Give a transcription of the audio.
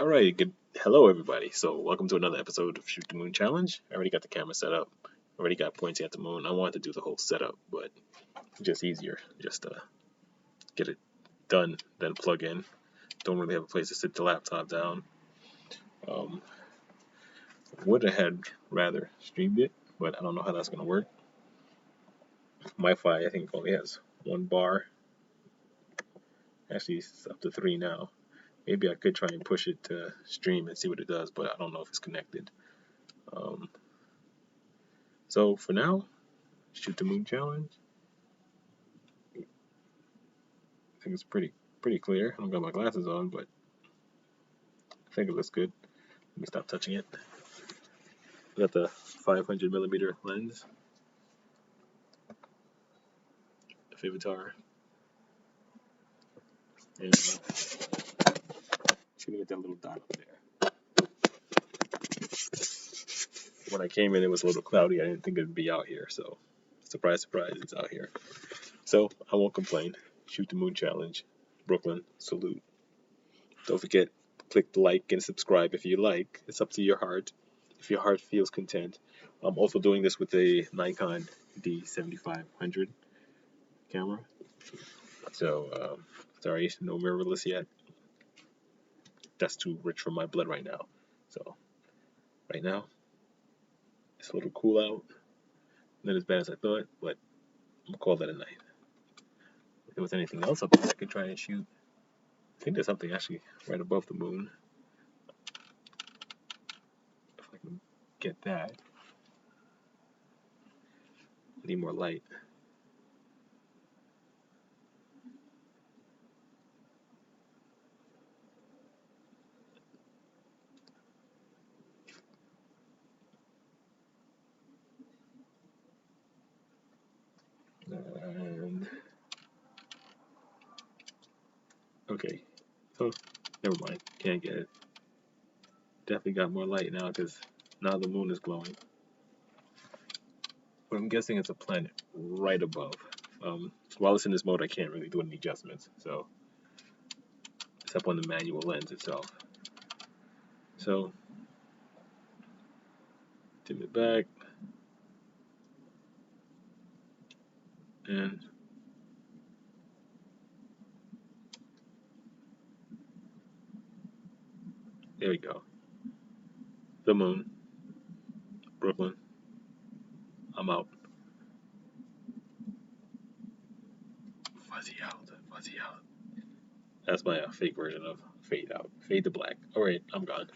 All right, good. Hello, everybody. So, welcome to another episode of Shoot the Moon Challenge. I already got the camera set up. Already got pointing at the moon. I wanted to do the whole setup, but just easier, just to get it done, then plug in. Don't really have a place to sit the laptop down. Um, would have had rather streamed it, but I don't know how that's gonna work. Wi-Fi, I think, only has one bar. Actually, it's up to three now. Maybe I could try and push it to stream and see what it does, but I don't know if it's connected. Um, so for now, Shoot the Moon Challenge. I think it's pretty clear. I don't got my glasses on, but I think it looks good. Let me stop touching it. Got the 500 millimeter lens, the Vivitar, and just gonna get that little dot up there. When I came in, it was a little cloudy. I didn't think it'd be out here, so surprise, surprise, it's out here. So I won't complain. Shoot the Moon Challenge, Brooklyn, salute. Don't forget, click the like and subscribe if you like. It's up to your heart. If your heart feels content. I'm also doing this with a Nikon D7500 camera. So, sorry, no mirrorless yet. That's too rich for my blood right now. So, right now, it's a little cool out. Not as bad as I thought, but I'm gonna call that a night. If there was anything else up there I could try and shoot, I think there's something actually right above the moon. If I can get that, I need more light. And okay, oh, never mind. Can't get it. Definitely got more light now because now the moon is glowing. But I'm guessing it's a planet right above. While it's in this mode, I can't really do any adjustments. So, except on the manual lens itself. So, dim it back. And there we go. The moon. Brooklyn. I'm out. Fuzzy out. Fuzzy out. That's my fake version of fade out. Fade to black. Alright, I'm gone.